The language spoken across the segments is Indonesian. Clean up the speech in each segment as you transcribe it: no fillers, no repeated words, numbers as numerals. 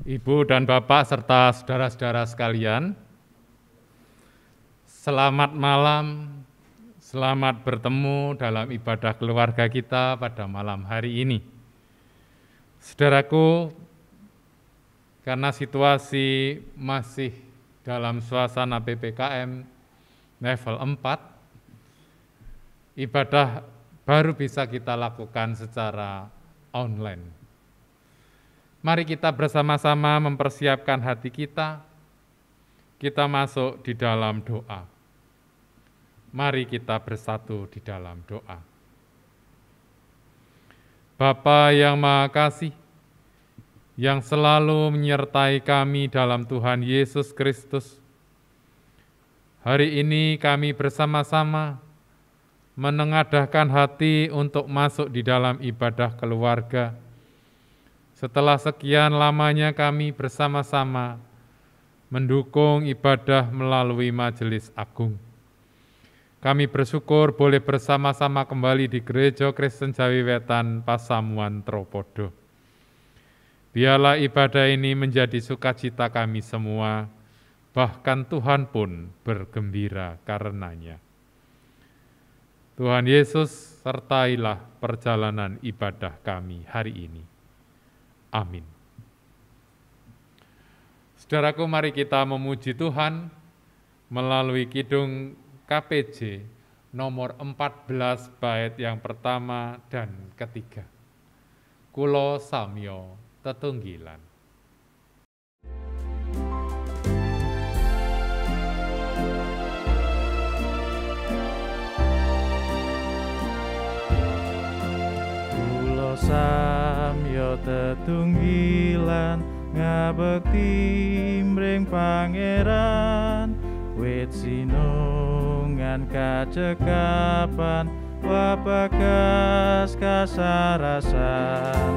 Ibu dan Bapak serta saudara-saudara sekalian, selamat malam, selamat bertemu dalam ibadah keluarga kita pada malam hari ini. Saudaraku, karena situasi masih dalam suasana PPKM level 4, ibadah baru bisa kita lakukan secara online. Mari kita bersama-sama mempersiapkan hati kita masuk di dalam doa. Mari kita bersatu di dalam doa. Bapa yang Maha Kasih, yang selalu menyertai kami dalam Tuhan Yesus Kristus, hari ini kami bersama-sama menengadahkan hati untuk masuk di dalam ibadah keluarga. Setelah sekian lamanya kami bersama-sama mendukung ibadah melalui Majelis Agung. Kami bersyukur boleh bersama-sama kembali di Gereja Kristen Jawi Wetan Pasamuan Tropodo. Biarlah ibadah ini menjadi sukacita kami semua, bahkan Tuhan pun bergembira karenanya. Tuhan Yesus, sertailah perjalanan ibadah kami hari ini. Amin. Saudaraku, mari kita memuji Tuhan melalui Kidung KPJ nomor 14 bait yang pertama dan ketiga. Kulo samyo tetunggilan. Kulo samyo tetunggilan ngabekti mring Pangeran, wit sinungan kacekapan wabagas kasarasan.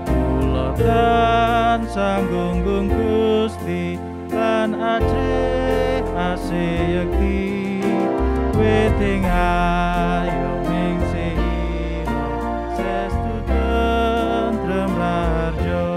Kulo tansah nggunggung Gusti lan ajrih aseyekti, witing ayo ming sehiro sestu tentrem raharjo.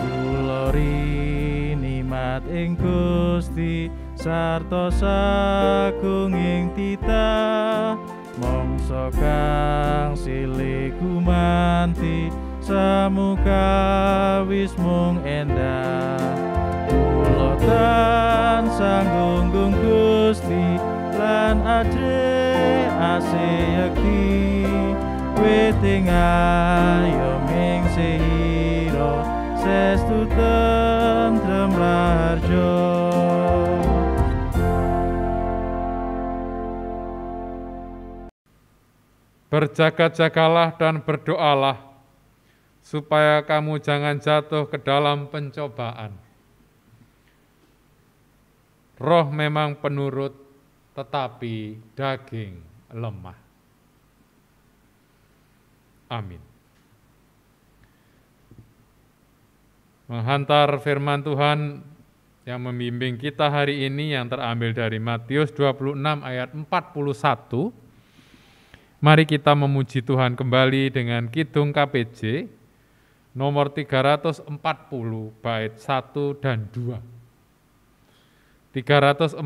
Kulo rinimat ing Gusti sarta sagung ing titah, mangsa kang silih gumanti samuka wis mung endah. Kulo tansah nggunggung Gusti lan ajrih aseyekti, witing ayo ming sehiro sestu tentrem raharjo. Berjaga-jagalah dan berdoalah, supaya kamu jangan jatuh ke dalam pencobaan. Roh memang penurut, tetapi daging lemah. Amin. Menghantar firman Tuhan yang membimbing kita hari ini yang terambil dari Matius 26 ayat 41. Mari kita memuji Tuhan kembali dengan Kidung KPJ nomor 340 bait 1 dan 2. 340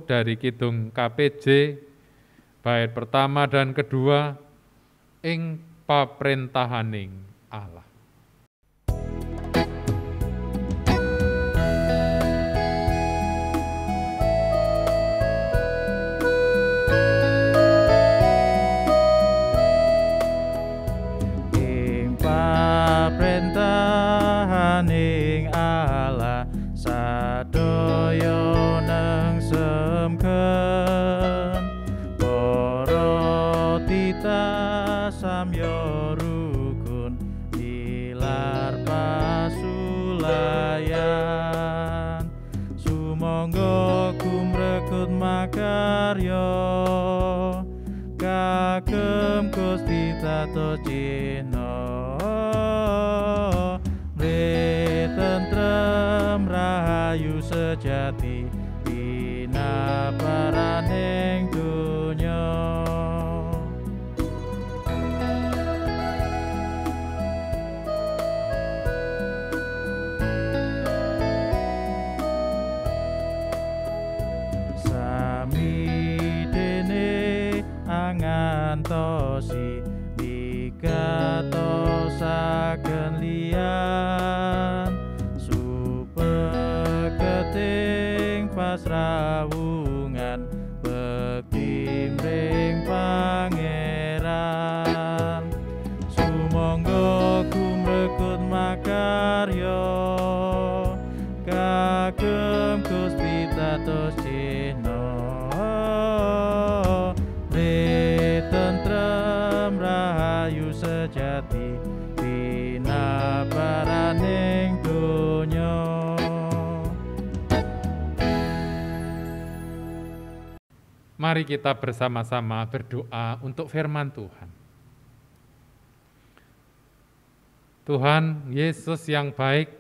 dari Kidung KPJ bait pertama dan kedua, ing paprentahaning Allah. Perintahaning Allah sadaya nang semken, para titah samya rukun tilar pasulayan. Sumangga kumrekut makarya kagem Gusti tato cina, tentrem rahayu sejati pinaparaning Gusti. mantosi migatosaken liyan supeketing pasrawungan bekti mring Pangeran sumangga kumrekut makarya kagem Gusti tatos cina tentrem rahayu sejati pinabaraning donya. Mari kita bersama-sama berdoa untuk firman Tuhan. Tuhan Yesus yang baik,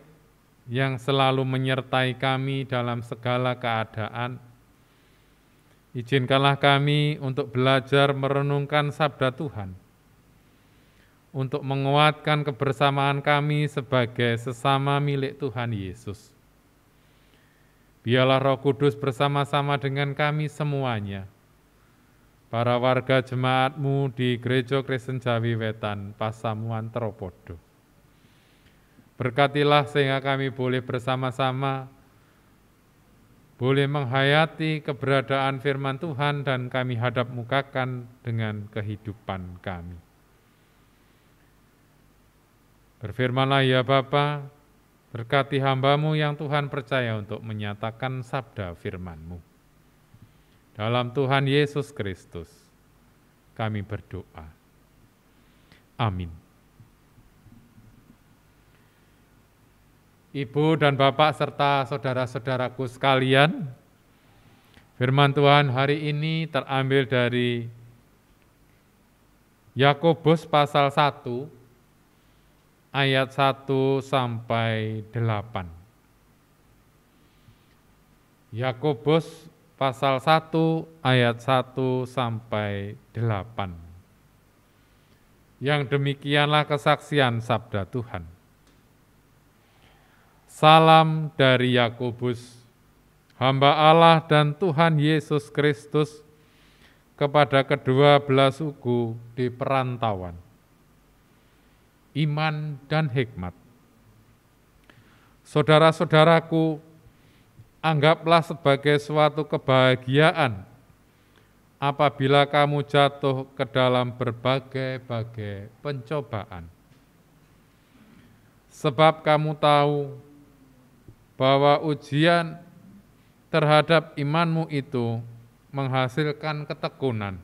yang selalu menyertai kami dalam segala keadaan, izinkanlah kami untuk belajar merenungkan sabda Tuhan, untuk menguatkan kebersamaan kami sebagai sesama milik Tuhan Yesus. Biarlah Roh Kudus bersama-sama dengan kami semuanya, para warga jemaat-Mu di Gereja Kristen Jawi Wetan, Pasamuan Tropodo. Berkatilah sehingga kami boleh bersama-sama, boleh menghayati keberadaan firman Tuhan dan kami hadap mukakan dengan kehidupan kami. Berfirmanlah ya Bapa, berkati hamba-Mu yang Tuhan percaya untuk menyatakan sabda firman-Mu. Dalam Tuhan Yesus Kristus, kami berdoa. Amin. Ibu dan Bapak serta saudara-saudaraku sekalian, firman Tuhan hari ini terambil dari Yakobus pasal 1, ayat 1 sampai 8. Yakobus pasal 1 ayat 1 sampai 8. Yang demikianlah kesaksian sabda Tuhan. Salam dari Yakobus, hamba Allah dan Tuhan Yesus Kristus, kepada kedua belah suku di perantauan. Iman dan hikmat. Saudara-saudaraku, anggaplah sebagai suatu kebahagiaan apabila kamu jatuh ke dalam berbagai-bagai pencobaan. Sebab kamu tahu bahwa ujian terhadap imanmu itu menghasilkan ketekunan.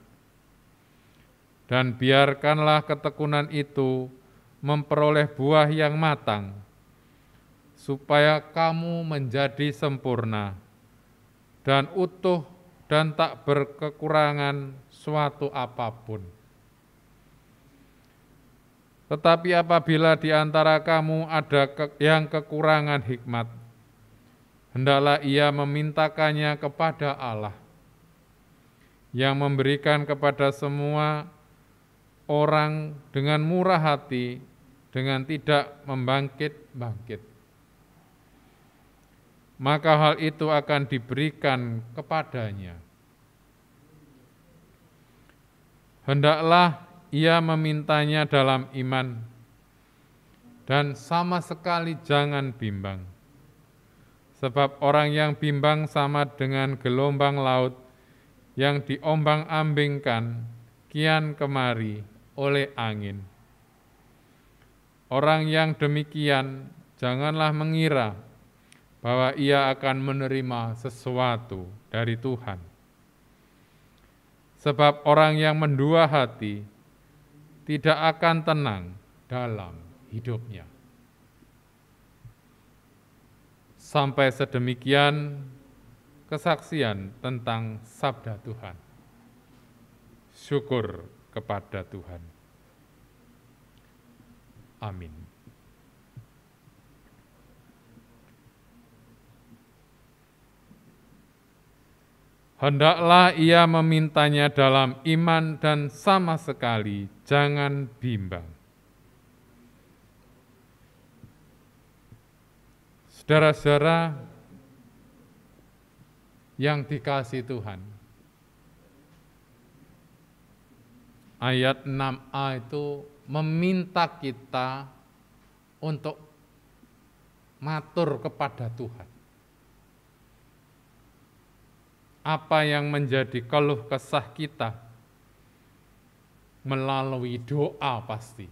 Dan biarkanlah ketekunan itu memperoleh buah yang matang, supaya kamu menjadi sempurna dan utuh dan tak berkekurangan suatu apapun. Tetapi apabila di antara kamu ada yang kekurangan hikmat, hendaklah ia memintakannya kepada Allah, yang memberikan kepada semua orang dengan murah hati, dengan tidak membangkit-bangkit. Maka hal itu akan diberikan kepadanya. Hendaklah ia memintanya dalam iman, dan sama sekali jangan bimbang. Sebab orang yang bimbang sama dengan gelombang laut yang diombang-ambingkan kian kemari oleh angin. Orang yang demikian janganlah mengira bahwa ia akan menerima sesuatu dari Tuhan. Sebab orang yang mendua hati tidak akan tenang dalam hidupnya. Sampai sedemikian kesaksian tentang sabda Tuhan. Syukur kepada Tuhan. Amin. Hendaklah ia memintanya dalam iman dan sama sekali jangan bimbang. Saudara-saudara yang dikasihi Tuhan, ayat 6a itu meminta kita untuk matur kepada Tuhan. Apa yang menjadi keluh kesah kita melalui doa pasti.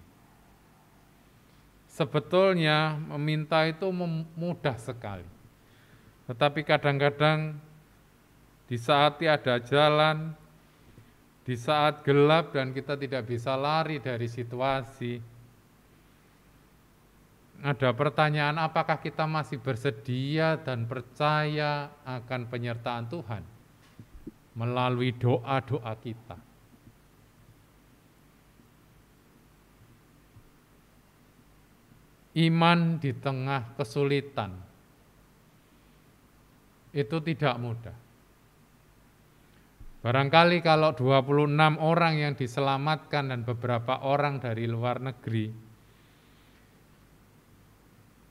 Sebetulnya meminta itu mudah sekali. Tetapi kadang-kadang di saat tiada jalan, di saat gelap dan kita tidak bisa lari dari situasi, ada pertanyaan apakah kita masih bersedia dan percaya akan penyertaan Tuhan melalui doa-doa kita. Iman di tengah kesulitan itu tidak mudah. Barangkali kalau 26 orang yang diselamatkan dan beberapa orang dari luar negeri,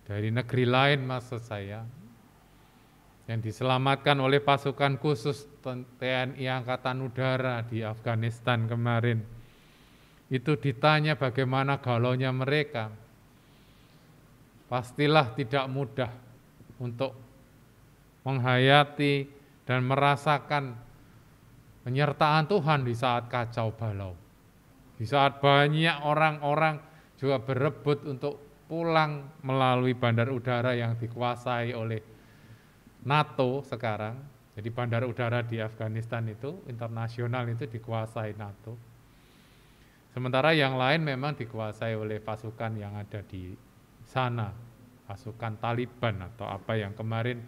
dari negeri lain maksud saya, yang diselamatkan oleh pasukan khusus TNI Angkatan Udara di Afghanistan kemarin, itu ditanya bagaimana galaunya mereka, pastilah tidak mudah untuk menghayati dan merasakan penyertaan Tuhan di saat kacau balau. Di saat banyak orang-orang juga berebut untuk pulang melalui bandar udara yang dikuasai oleh NATO sekarang. Jadi bandar udara di Afghanistan itu, internasional itu dikuasai NATO. Sementara yang lain memang dikuasai oleh pasukan yang ada di sana, pasukan Taliban atau apa yang kemarin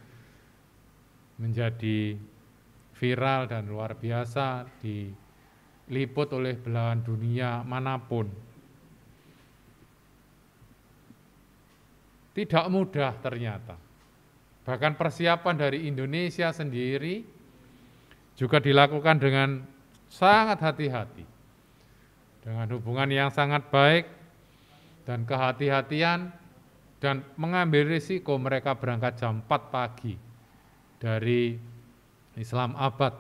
menjadi viral dan luar biasa diliput oleh belahan dunia manapun. Tidak mudah ternyata. Bahkan persiapan dari Indonesia sendiri juga dilakukan dengan sangat hati-hati. Dengan hubungan yang sangat baik dan kehati-hatian dan mengambil risiko mereka berangkat jam 4 pagi dari Islamabad.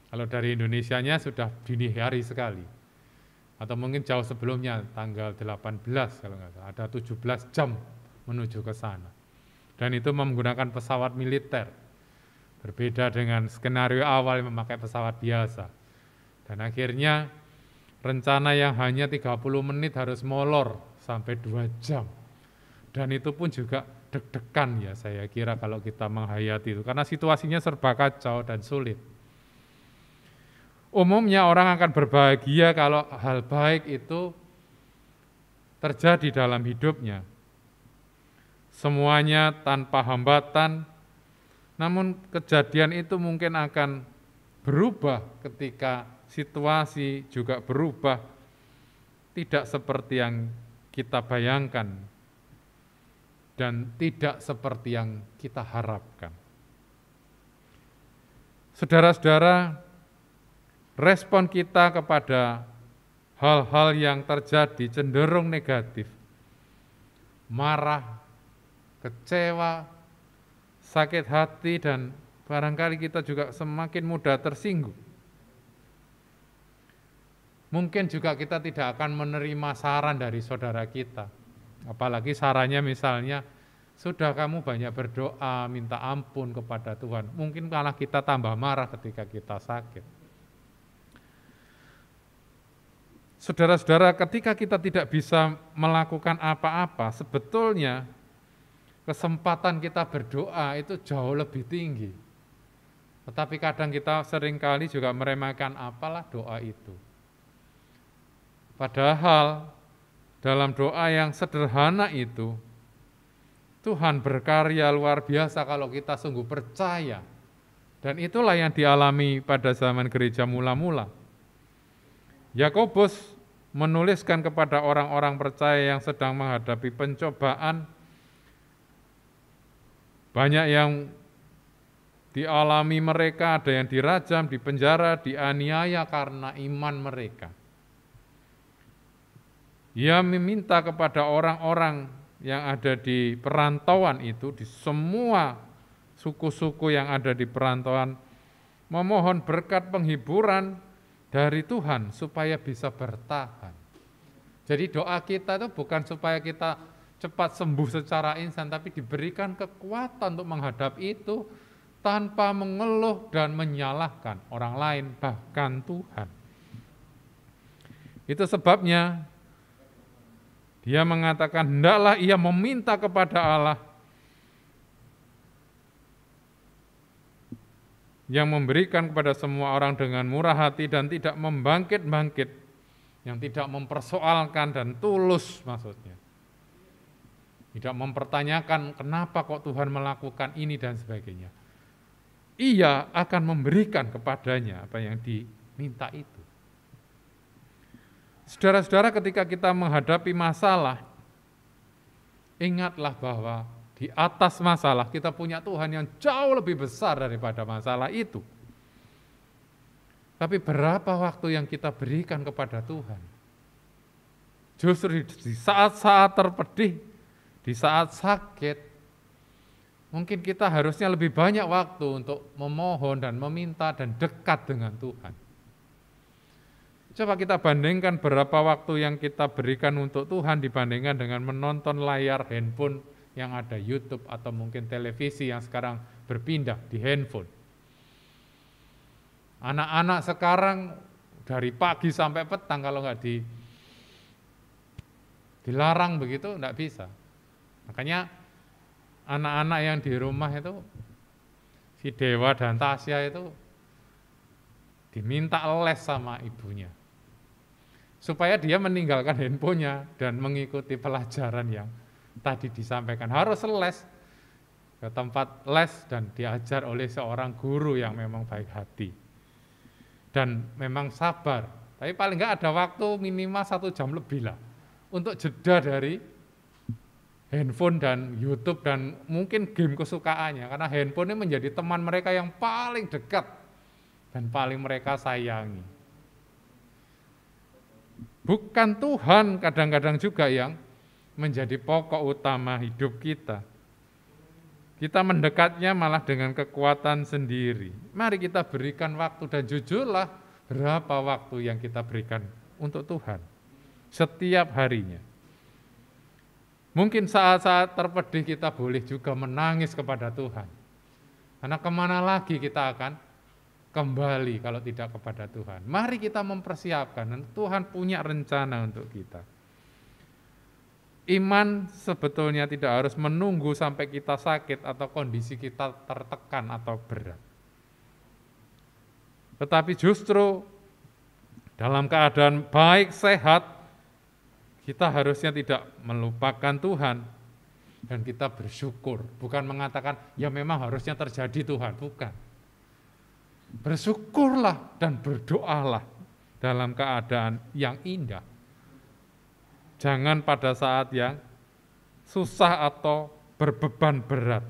Kalau dari Indonesianya sudah dini hari sekali. Atau mungkin jauh sebelumnya, tanggal 18 kalau nggak salah, ada 17 jam menuju ke sana. Dan itu menggunakan pesawat militer. Berbeda dengan skenario awal yang memakai pesawat biasa. Dan akhirnya rencana yang hanya 30 menit harus molor sampai 2 jam. Dan itu pun juga deg-degan ya saya kira kalau kita menghayati itu. Karena situasinya serba kacau dan sulit. Umumnya orang akan berbahagia kalau hal baik itu terjadi dalam hidupnya. Semuanya tanpa hambatan, namun kejadian itu mungkin akan berubah ketika situasi juga berubah, tidak seperti yang kita bayangkan dan tidak seperti yang kita harapkan. Saudara-saudara, respon kita kepada hal-hal yang terjadi cenderung negatif, marah, kecewa, sakit hati, dan barangkali kita juga semakin mudah tersinggung. Mungkin juga kita tidak akan menerima saran dari saudara kita. Apalagi sarannya misalnya, sudah kamu banyak berdoa, minta ampun kepada Tuhan. Mungkin malah kita tambah marah ketika kita sakit. Saudara-saudara, ketika kita tidak bisa melakukan apa-apa, sebetulnya kesempatan kita berdoa itu jauh lebih tinggi. Tetapi kadang kita seringkali juga meremehkan apalah doa itu. Padahal dalam doa yang sederhana itu, Tuhan berkarya luar biasa kalau kita sungguh percaya. Dan itulah yang dialami pada zaman gereja mula-mula. Yakobus menuliskan kepada orang-orang percaya yang sedang menghadapi pencobaan, banyak yang dialami mereka, ada yang dirajam, dipenjara, dianiaya karena iman mereka. Ia meminta kepada orang-orang yang ada di perantauan itu, di semua suku-suku yang ada di perantauan, memohon berkat penghiburan dari Tuhan supaya bisa bertahan. Jadi doa kita itu bukan supaya kita cepat sembuh secara instan, tapi diberikan kekuatan untuk menghadapi itu tanpa mengeluh dan menyalahkan orang lain, bahkan Tuhan. Itu sebabnya dia mengatakan, hendaklah ia meminta kepada Allah yang memberikan kepada semua orang dengan murah hati dan tidak membangkit-bangkit, yang tidak mempersoalkan dan tulus maksudnya. Tidak mempertanyakan kenapa kok Tuhan melakukan ini dan sebagainya. Ia akan memberikan kepadanya apa yang diminta itu. Saudara-saudara, ketika kita menghadapi masalah, ingatlah bahwa di atas masalah kita punya Tuhan yang jauh lebih besar daripada masalah itu. Tapi berapa waktu yang kita berikan kepada Tuhan? Justru di saat-saat terpedih, di saat sakit, mungkin kita harusnya lebih banyak waktu untuk memohon dan meminta dan dekat dengan Tuhan. Coba kita bandingkan berapa waktu yang kita berikan untuk Tuhan dibandingkan dengan menonton layar handphone yang ada YouTube atau mungkin televisi yang sekarang berpindah di handphone. Anak-anak sekarang dari pagi sampai petang kalau nggak dilarang begitu nggak bisa. Makanya anak-anak yang di rumah itu, si Dewa dan Tasya itu diminta les sama ibunya. Supaya dia meninggalkan handphonenya dan mengikuti pelajaran yang tadi disampaikan. Harus les ke tempat les dan diajar oleh seorang guru yang memang baik hati. Dan memang sabar. Tapi paling enggak ada waktu minimal 1 jam lebih lah. Untuk jeda dari handphone dan YouTube dan mungkin game kesukaannya. Karena handphone ini menjadi teman mereka yang paling dekat dan paling mereka sayangi. Bukan Tuhan kadang-kadang juga yang menjadi pokok utama hidup kita. Kita mendekatnya malah dengan kekuatan sendiri. Mari kita berikan waktu dan jujurlah berapa waktu yang kita berikan untuk Tuhan setiap harinya. Mungkin saat-saat terpedih kita boleh juga menangis kepada Tuhan. Karena kemana lagi kita akan kembali kalau tidak kepada Tuhan. Mari kita mempersiapkan, dan Tuhan punya rencana untuk kita. Iman sebetulnya tidak harus menunggu sampai kita sakit atau kondisi kita tertekan atau berat. Tetapi justru dalam keadaan baik, sehat, kita harusnya tidak melupakan Tuhan dan kita bersyukur. Bukan mengatakan, ya memang harusnya terjadi Tuhan, bukan. Bersyukurlah dan berdoalah dalam keadaan yang indah. Jangan pada saat yang susah atau berbeban berat.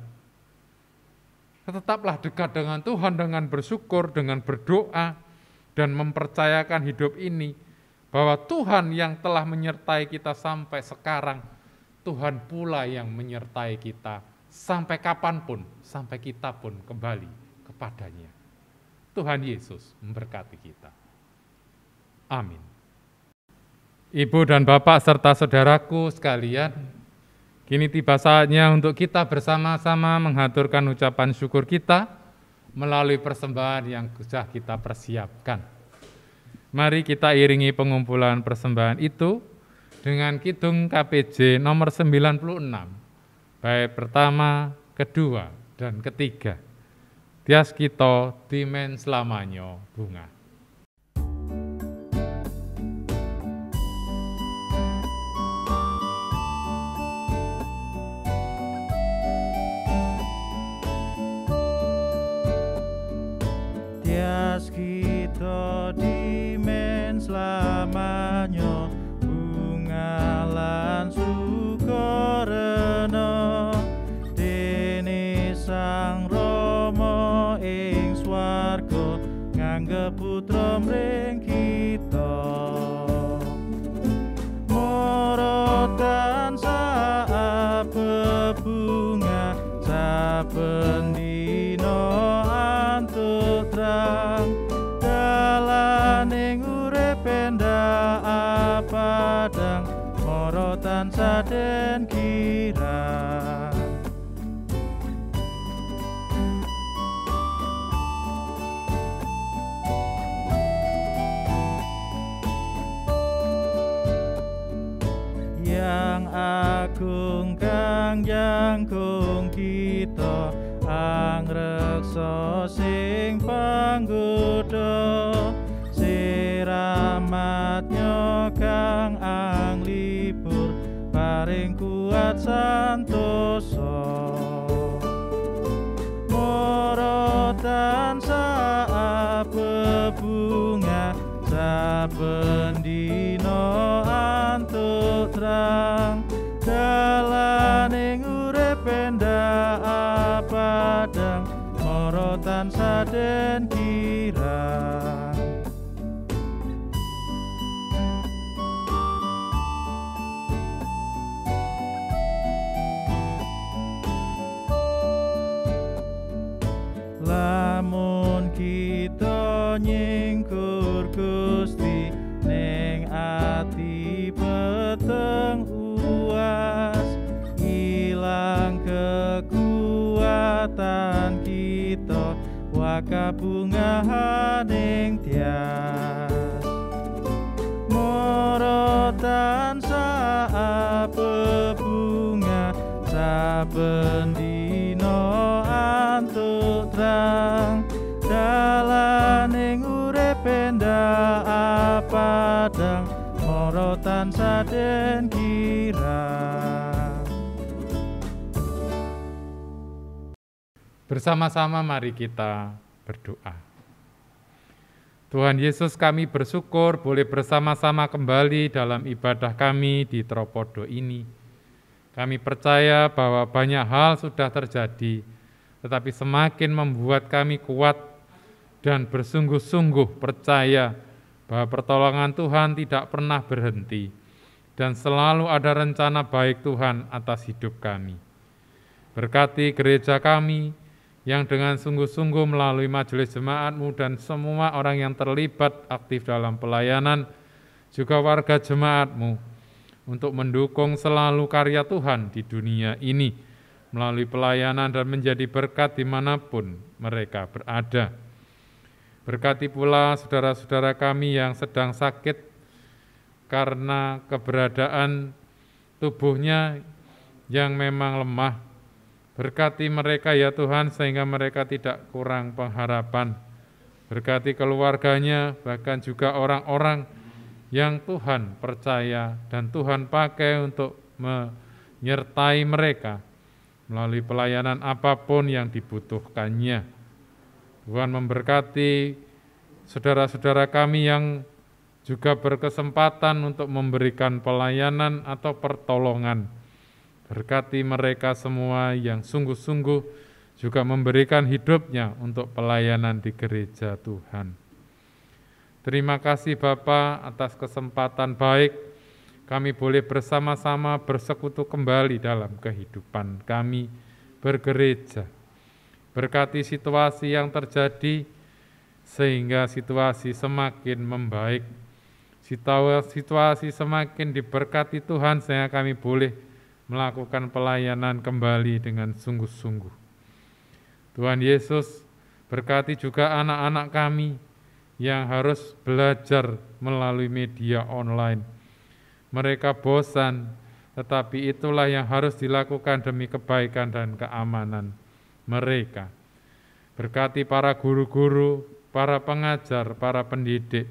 Tetaplah dekat dengan Tuhan dengan bersyukur, dengan berdoa, dan mempercayakan hidup ini bahwa Tuhan yang telah menyertai kita sampai sekarang, Tuhan pula yang menyertai kita sampai kapanpun, sampai kita pun kembali kepadanya. Tuhan Yesus memberkati kita. Amin. Ibu dan Bapak serta saudaraku sekalian, kini tiba saatnya untuk kita bersama-sama mengaturkan ucapan syukur kita melalui persembahan yang sudah kita persiapkan. Mari kita iringi pengumpulan persembahan itu dengan kidung KPJ nomor 96, bait pertama, kedua, dan ketiga. Tias kita timen selamanya bunga. Tias kita dimen selamanya bunga lan sukarena dene Sang Rama ing swarga nganggep putra mring kita mara tansah bebunga saben dina antuk terang dalaning tansah den kirang. Yang agung kang jangkung kita angreksa sing panggoda siramatnya kang anglipur paring kuat santoso mara tansah bebunga saben dina antuk terang dalaning urip endah padang mara tansah den kirang. Lamun kita nyingkur Gusti ning ati peteng uas ilang kekuatan kita wakabungahaning tias mara tansah bebunga saben dina antuk terang dalaning urip endah padang mara tansah den kirang. Bersama-sama mari kita berdoa. Tuhan Yesus, kami bersyukur boleh bersama-sama kembali dalam ibadah kami di Tropodo ini. Kami percaya bahwa banyak hal sudah terjadi, tetapi semakin membuat kami kuat dan bersungguh-sungguh percaya bahwa pertolongan Tuhan tidak pernah berhenti dan selalu ada rencana baik Tuhan atas hidup kami. Berkati gereja kami yang dengan sungguh-sungguh melalui majelis jemaat-Mu dan semua orang yang terlibat aktif dalam pelayanan, juga warga jemaat-Mu, untuk mendukung selalu karya Tuhan di dunia ini, melalui pelayanan dan menjadi berkat dimanapun mereka berada. Berkati pula saudara-saudara kami yang sedang sakit karena keberadaan tubuhnya yang memang lemah. Berkati mereka ya Tuhan sehingga mereka tidak kurang pengharapan. Berkati keluarganya bahkan juga orang-orang yang Tuhan percaya dan Tuhan pakai untuk menyertai mereka melalui pelayanan apapun yang dibutuhkannya. Tuhan memberkati saudara-saudara kami yang juga berkesempatan untuk memberikan pelayanan atau pertolongan. Berkati mereka semua yang sungguh-sungguh juga memberikan hidupnya untuk pelayanan di gereja Tuhan. Terima kasih Bapa atas kesempatan baik kami boleh bersama-sama bersekutu kembali dalam kehidupan kami bergereja. Berkati situasi yang terjadi sehingga situasi semakin membaik. Situasi semakin diberkati Tuhan sehingga kami boleh melakukan pelayanan kembali dengan sungguh-sungguh. Tuhan Yesus, berkati juga anak-anak kami yang harus belajar melalui media online. Mereka bosan, tetapi itulah yang harus dilakukan demi kebaikan dan keamanan mereka. Berkati para guru-guru, para pengajar, para pendidik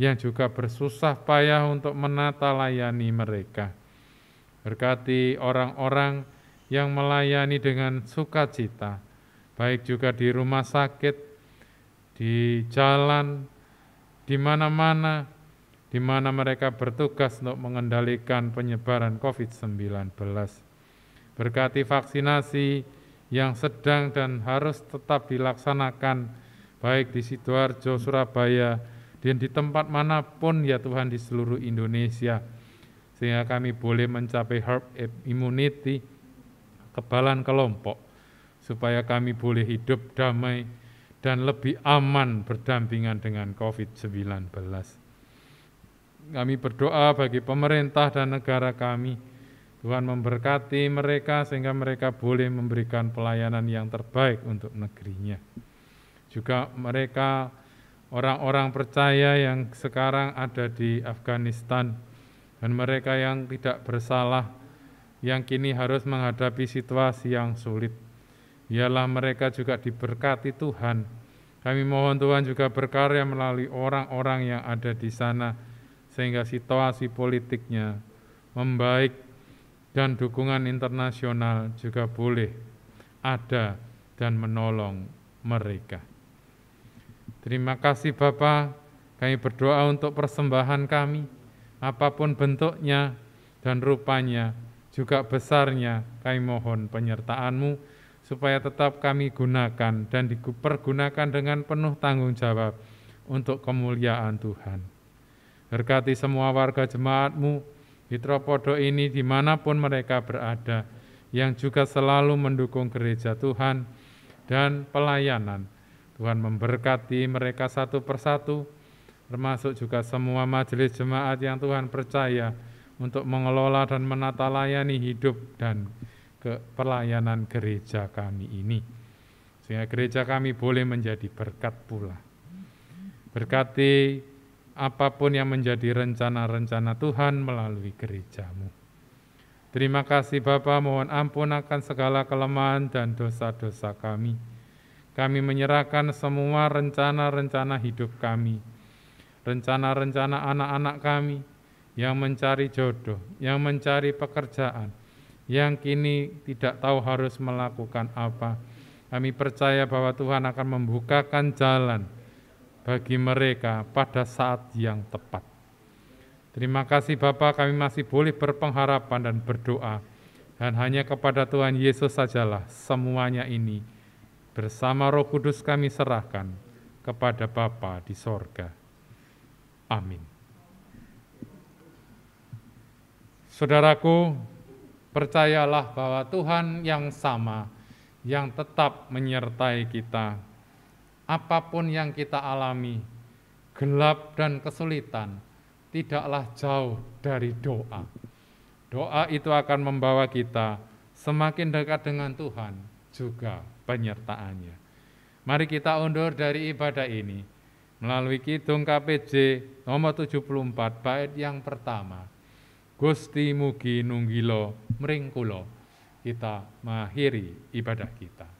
yang juga bersusah payah untuk menata layani mereka. Berkati orang-orang yang melayani dengan sukacita, baik juga di rumah sakit, di jalan, di mana-mana, di mana mereka bertugas untuk mengendalikan penyebaran COVID-19. Berkati vaksinasi yang sedang dan harus tetap dilaksanakan, baik di Sidoarjo, Surabaya, dan di tempat manapun ya Tuhan di seluruh Indonesia, sehingga kami boleh mencapai herd immunity, kekebalan kelompok, supaya kami boleh hidup damai dan lebih aman berdampingan dengan COVID-19. Kami berdoa bagi pemerintah dan negara kami. Tuhan memberkati mereka sehingga mereka boleh memberikan pelayanan yang terbaik untuk negerinya. Juga mereka orang-orang percaya yang sekarang ada di Afghanistan dan mereka yang tidak bersalah yang kini harus menghadapi situasi yang sulit. Biarlah mereka juga diberkati Tuhan. Kami mohon Tuhan juga berkarya melalui orang-orang yang ada di sana sehingga situasi politiknya membaik dan dukungan internasional juga boleh ada dan menolong mereka. Terima kasih Bapa, kami berdoa untuk persembahan kami, apapun bentuknya dan rupanya, juga besarnya, kami mohon penyertaan-Mu, supaya tetap kami gunakan dan dipergunakan dengan penuh tanggung jawab untuk kemuliaan Tuhan. Berkati semua warga jemaat-Mu di Tropodo ini dimanapun mereka berada, yang juga selalu mendukung gereja Tuhan dan pelayanan. Tuhan memberkati mereka satu persatu, termasuk juga semua majelis jemaat yang Tuhan percaya untuk mengelola dan menata layani hidup dan pelayanan gereja kami ini. Sehingga gereja kami boleh menjadi berkat pula. Berkati apapun yang menjadi rencana-rencana Tuhan melalui gereja-Mu. Terima kasih Bapa, mohon ampun akan segala kelemahan dan dosa-dosa kami. Kami menyerahkan semua rencana-rencana hidup kami, rencana-rencana anak-anak kami yang mencari jodoh, yang mencari pekerjaan, yang kini tidak tahu harus melakukan apa. Kami percaya bahwa Tuhan akan membukakan jalan bagi mereka pada saat yang tepat. Terima kasih Bapa, kami masih boleh berpengharapan dan berdoa, dan hanya kepada Tuhan Yesus sajalah semuanya ini bersama Roh Kudus kami serahkan kepada Bapa di sorga. Amin. Saudaraku, percayalah bahwa Tuhan yang sama, yang tetap menyertai kita. Apapun yang kita alami, gelap dan kesulitan, tidaklah jauh dari doa. Doa itu akan membawa kita semakin dekat dengan Tuhan, juga penyertaannya. Mari kita undur dari ibadah ini melalui Kidung KPJ nomor 74 bait yang pertama. Gusti mugi nunggilo mring kula. Kita mengakhiri ibadah kita.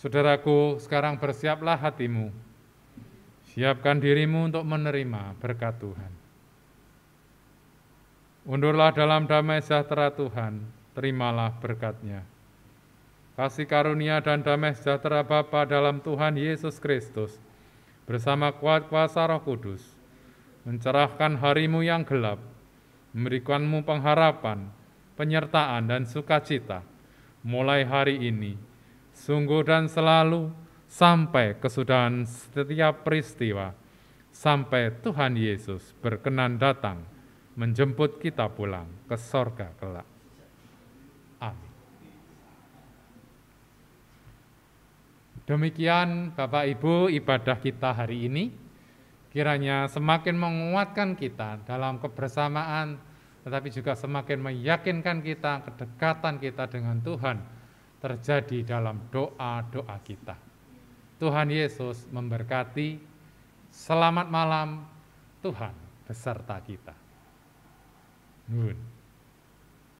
Saudaraku, sekarang bersiaplah hatimu. Siapkan dirimu untuk menerima berkat Tuhan. Undurlah dalam damai sejahtera Tuhan, terimalah berkat-Nya. Kasih karunia dan damai sejahtera Bapa dalam Tuhan Yesus Kristus, bersama kuat kuasa Roh Kudus, mencerahkan harimu yang gelap, memberikanmu pengharapan, penyertaan dan sukacita, mulai hari ini, sungguh dan selalu, sampai kesudahan setiap peristiwa, sampai Tuhan Yesus berkenan datang, menjemput kita pulang ke sorga kelak. Amin. Demikian Bapak Ibu ibadah kita hari ini. kiranya semakin menguatkan kita dalam kebersamaan, tetapi juga semakin meyakinkan kita kedekatan kita dengan Tuhan terjadi dalam doa-doa kita. Tuhan Yesus memberkati. Selamat malam, Tuhan beserta kita. Nun.